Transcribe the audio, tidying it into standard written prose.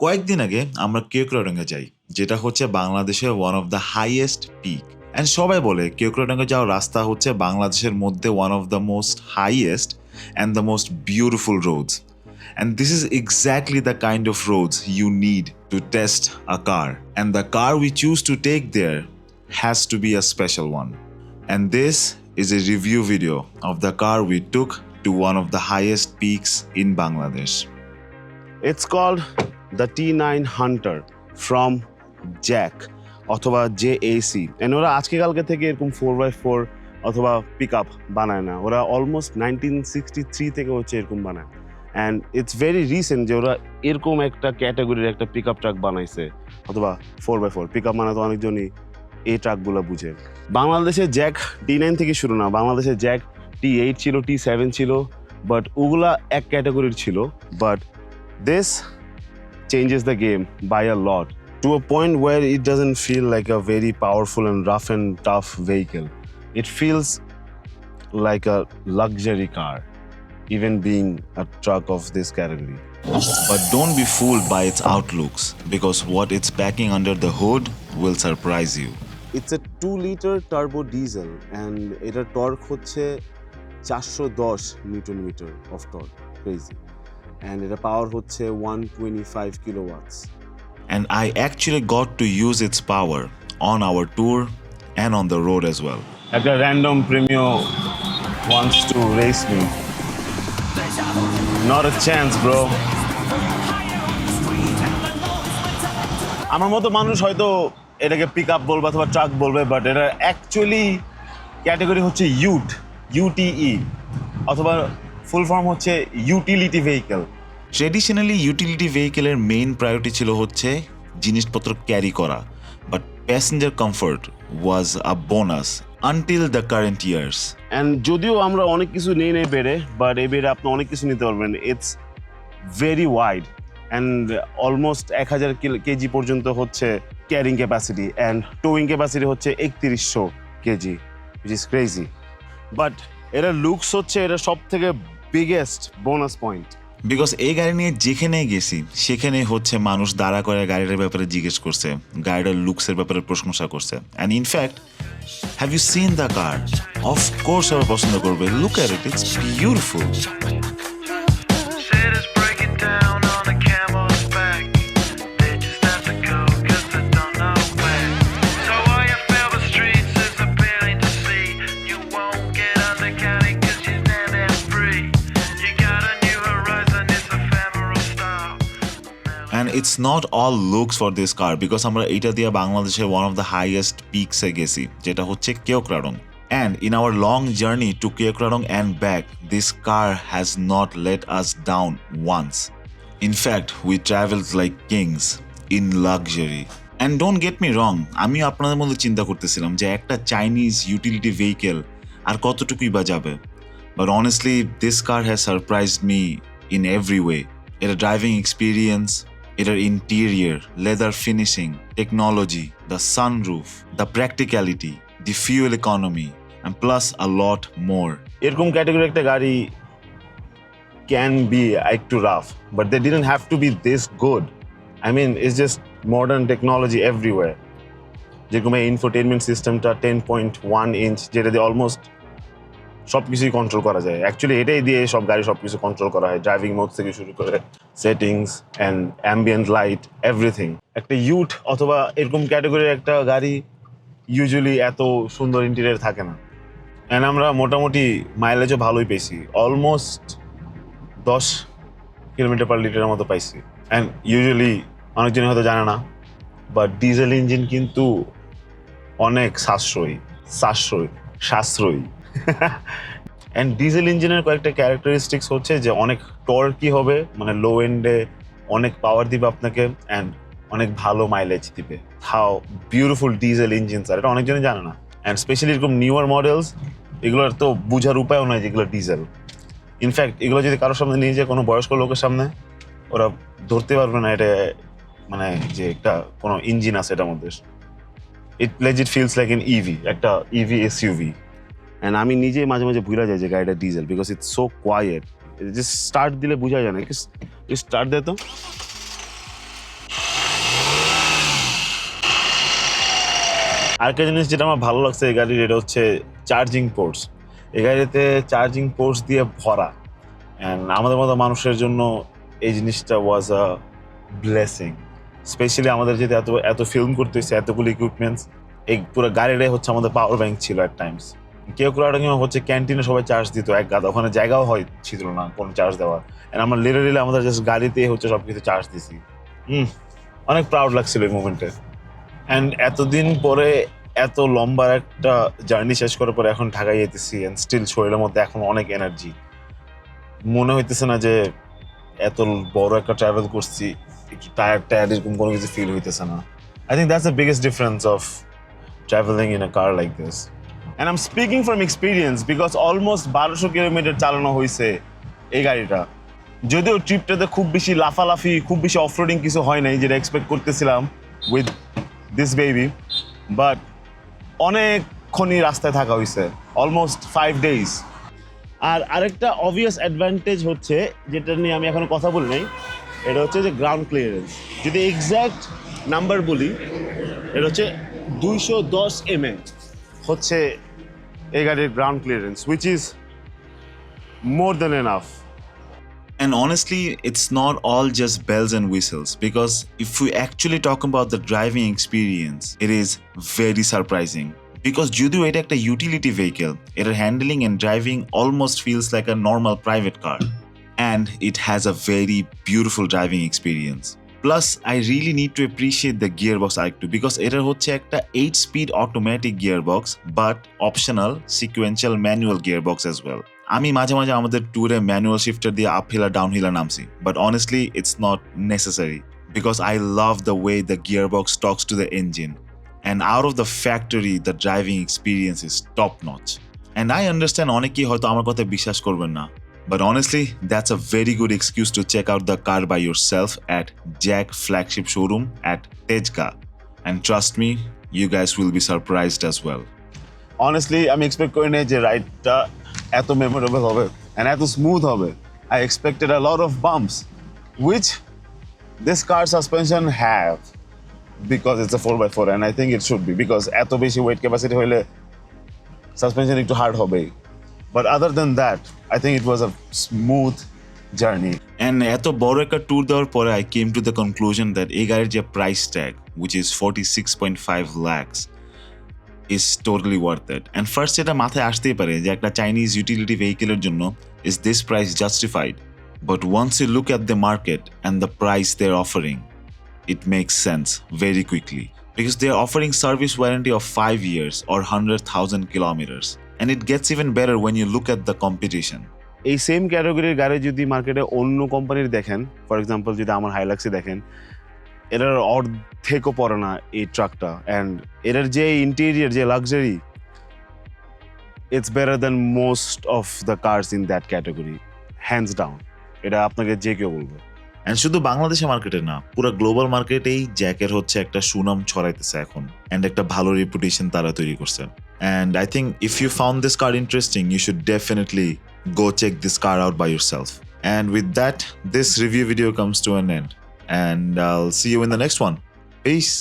কয়েকদিন আগে আমরা কেওক্রাডাঙ্গা যাই, যেটা হচ্ছে বাংলাদেশের one of the highest peak. And সবাই বলে কেওক্রাডাঙ্গা যাওয়ার রাস্তা হচ্ছে বাংলাদেশের মধ্যে one of the most highest and the most beautiful roads. And this is exactly the kind of roads you need to test a car. And the car we choose to take there has to be a special one. And this is a review video of the car we took to one of the highest peaks in Bangladesh. It's called the T9 Hunter from JAC অথবা JAC। And ওরা আজকে কালকে থেকে এরকম 4x4 অথবা pick up বানায় না, ওরা অলমোস্ট 1963 থেকে হচ্ছে এরকম বানায়। অ্যান্ড ইটস ভেরি রিসেন্ট যে ওরা এরকম একটা ক্যাটাগরির একটা পিক আপ ট্রাক বানাইছে, অথবা 4x4 পিক আপ মানে তো অনেকজনই এই ট্রাকগুলো বুঝে। বাংলাদেশে JAC T9 থেকে শুরু না, বাংলাদেশে JAC T8 ছিল, T7 ছিল, বাট ওগুলা এক ক্যাটাগরির ছিল। But this changes the game by a lot, to a point where it doesn't feel like a very powerful and rough and tough vehicle. It feels like a luxury car, even being a truck of this category. But don't be fooled by its outlooks, because what it's packing under the hood will surprise you. It's a 2-liter turbo diesel and এটার torque হচ্ছে 410 Newton meter of torque. Crazy. And এটা power হচ্ছে 125 kilowatts. And I actually got to use its power on our tour and on the road as well. একটা random premio wants to race me. Not a chance, bro. আমার মতো মানুষ হয়তো এটাকে pick up বলবে অথবা truck বলবে, but এটা অ্যাকচুয়ালি ক্যাটাগরি হচ্ছে UTE অথবা ফুল ফর্ম হচ্ছে ইউটিলিটি ভেহিকেল। ট্রেডিশনালি ইউটিলিটি ভেহিকেলের মেইন প্রায়োরিটি ছিল হচ্ছে জিনিসপত্র ক্যারি করা, but passenger comfort was a bonus until the current years. And যদিও আমরা অনেক কিছু নিয়ে নেই বেড়ে, বাট এই বেড়ে আপনি অনেক কিছু নিতে পারবেন। It's very wide and almost 1000 KG পর্যন্ত হচ্ছে ক্যারিং ক্যাপাসিটি, অ্যান্ড টোয়িং ক্যাপাসিটি হচ্ছে 3100 KG, which is crazy. But এটা লুকস হচ্ছে এটা সব থেকে বিগেস্ট বোনাস পয়েন্ট। বিকজ এই গাড়ি নিয়ে যেখানে গেছি সেখানে হচ্ছে মানুষ দাঁড়া করে গাড়িটার ব্যাপারে জিজ্ঞেস করছে, গাড়িটার লুকসের ব্যাপারে প্রশংসা করছে। And in fact, have you seen the car? Of course সবাই পছন্দ করবে। Look at it, it's beautiful. And it's not all looks for this car, because আমরা এটা দিয়ে বাংলাদেশে one of the highest peaks এ গেছি, যেটা হচ্ছে Keokradong. And in our long journey to Keokradong and back, this car has not let us down once. In fact, we traveled like kings in luxury. And don't get me wrong, আমি আপনাদের মধ্যে চিন্তা করতেছিলাম যে একটা চাইনিজ ইউটিলিটি ভেহিকেল আর কতটুকুই বা যাবে। But honestly, this car has surprised me in every way. It's a driving experience, এটার interior, leather finishing, technology, the sunroof, the practicality, the fuel economy, and plus a lot more. এরকম category একটা গাড়ি can be একটু rough, but they didn't have to be this good. I mean, it's just modern technology everywhere. যেরকম এই infotainment সিস্টেমটা 10.1 inch, যেটা দিয়ে almost সব কিছুই কন্ট্রোল করা যায়। অ্যাকচুয়ালি এটাই দিয়ে সব গাড়ি সব কিছু কন্ট্রোল করা হয়, ড্রাইভিং মোড থেকে শুরু করে settings and ambient light, everything. একটা ইউট অথবা এরকম ক্যাটাগরির একটা গাড়ি ইউজুয়ালি এত সুন্দর ইন্টেরিয়র থাকে না। অ্যান্ড আমরা মোটামুটি মাইলেজও ভালোই পেয়েছি, অলমোস্ট 10 কিলোমিটার পার লিটারের মতো পাইছি। অ্যান্ড ইউজুয়ালি অনেকজনই হয়তো জানে না, বাট ডিজেল ইঞ্জিন কিন্তু অনেক সাশ্রয়ী। অ্যান্ড ডিজেল ইঞ্জিনের কয়েকটা ক্যারেক্টারিস্টিক্স হচ্ছে যে অনেক টর্কি হবে, মানে লো এন্ডে অনেক পাওয়ার দিবে আপনাকে, অ্যান্ড অনেক ভালো মাইলেজ দিবে। হাউ বিউটিফুল ডিজেল ইঞ্জিনস আর এটা অনেকজনই জানে না। অ্যান্ড স্পেশালি এরকম নিউয়ার মডেলস, এগুলোর তো বোঝার উপায়ও নয় যেগুলো ডিজেল। ইনফ্যাক্ট এগুলো যদি কারোর সামনে নিয়ে যায়, কোনো বয়স্ক লোকের সামনে, ওরা ধরতে পারবে না এটা মানে যে একটা কোনো ইঞ্জিন আছে এটার মধ্যে। It legit feels like an EV, একটা ইভি এসইউভি। অ্যান্ড আমি নিজেই মাঝে মাঝে ভুলে যাই যে গাড়িটা diesel, because it's so quiet. Just start দিলে বোঝা যায় না, স্টার্ট দে তো। আরেকটা জিনিস যেটা আমার ভালো লাগছে এই গাড়ির, এটা হচ্ছে চার্জিং পোর্টস। এই গাড়িতে চার্জিং পোর্টস দিয়ে ভরা, অ্যান্ড আমাদের মতো মানুষের জন্য এই জিনিসটা ওয়াজ আ ব্লেসিং। স্পেশালি আমাদের যেহেতু এত এত ফিল্ম করতেছে, এতগুলো ইকুইপমেন্টস, এই পুরো গাড়িটাই হচ্ছে আমাদের পাওয়ার ব্যাংক ছিল অ্যাট টাইমস। কেউ হচ্ছে ক্যান্টিনে সবাই চার্জ দিত এক গাদা, ওখানে জায়গাও ছিল না কোনো চার্জ দেওয়ার, অ্যান্ড আমরা লিটারেলি আমাদের জাস্ট গাড়িতে হচ্ছে সব কিছু চার্জ দিছি। অনেক প্রাউড লাগছিল এই মুমেন্টে। অ্যান্ড এতদিন পরে এত লম্বা একটা জার্নি শেষ করার পরে এখন ঢাকায় যেতেছি, অ্যান্ড স্টিল শরীরের মধ্যে এখন অনেক এনার্জি। মনে হইতেছে না যে এত বড় একটা ট্রাভেল করছি, টায়ার্ড এরকম কোনো কিছু ফিল হইতেছে না। I think that's the biggest difference of travelling in a car like this. And I am speaking from experience because almost 1200 kilometre চালানো হয়েছে এই গাড়িটা। যদিও ট্রিপটাতে খুব বেশি লাফালাফি, খুব বেশি অফরোডিং কিছু হয় নাই যেটা এক্সপেক্ট করতেছিলাম উইথ দিস বেবি, বাট অনেকক্ষণই রাস্তায় থাকা হয়েছে, অলমোস্ট 5 days। আর আরেকটা অবভিয়াস অ্যাডভান্টেজ হচ্ছে, যেটা নিয়ে আমি এখনো কথা বলি নাই, এটা হচ্ছে যে গ্রাউন্ড ক্লিয়ারেন্স। যদি এক্স্যাক্ট নাম্বার বলি, এটা হচ্ছে 210 mm হচ্ছে এই গাড়ির ground clearance, which is more than enough. And honestly, it's not all just bells and whistles, because if we actually talk about the driving experience, it is very surprising. Because যদিও এটা একটা utility vehicle, এটার handling and driving almost feels like a normal private car. And it has a very beautiful driving experience. Plus, I really need to appreciate the gearbox আরেকটু, because এটার হচ্ছে একটা 8-speed automatic gearbox, but optional sequential manual gearbox as well. আমি মাঝে মাঝে আমাদের ট্যুরে manual shifter দিয়ে আপহিলার ডাউনহিলার নামছি, but honestly it's not necessary, because I love the way the gearbox Tux to the engine, and out of the factory the driving experience is top notch. And I understand অনেকেই হয়তো আমার কথা বিশ্বাস করবেন না, but honestly that's a very good excuse to check out the car by yourself at JAC flagship showroom at Tejka, and trust me, you guys will be surprised as well. Honestly, আমি expect করি নাই যে রাইডটা এত memorable হবে and এত smooth হবে। I expected a lot of bumps, which this car suspension have, because it's a 4x4, and I think it should be, because এত বেশি ওয়েট ক্যাপাসিটি হইলে সাসপেনশন একটু হার্ড হবে। But other than that, I think it was a smooth journey. And এত বড় একটা tour দেওয়ার পরে I came to the conclusion that এই গাড়ির যে price tag, which is 46.5 lakhs, is totally worth it. And first এটা মাথায় আসতেই পারে যে একটা চাইনিজ ইউটিলিটি ভেহিকেলের জন্য is this price justified? But once you look at the market and the price they're offering, it makes sense very quickly, because they're offering service warranty of 5 years or 100,000 kilometers. And it gets even better when you look at the competition. এই same ক্যাটাগরির গাড়ি যদি মার্কেটে অন্য কোম্পানির দেখেন, for example যদি আমার হাইলাক্সে দেখেন, এটার অর্ধেকও পড়ে না এই ট্রাকটা, অ্যান্ড এটার যে ইন্টেরিয়ার, যে luxury, it's better than most of the cars in that category, hands down. এটা আপনাকে যে কেউ বলবে। অ্যান্ড শুধু বাংলাদেশের মার্কেটে না, পুরো গ্লোবাল মার্কেটেই জ্যাকের হচ্ছে একটা সুনাম ছড়াইতেছে এখন, অ্যান্ড একটা ভালো রেপুটেশন তারা তৈরি করছে। And I think if you found this car interesting, you should definitely go check this car out by yourself. And with that, this review video comes to an end. And I'll see you in the next one. Peace.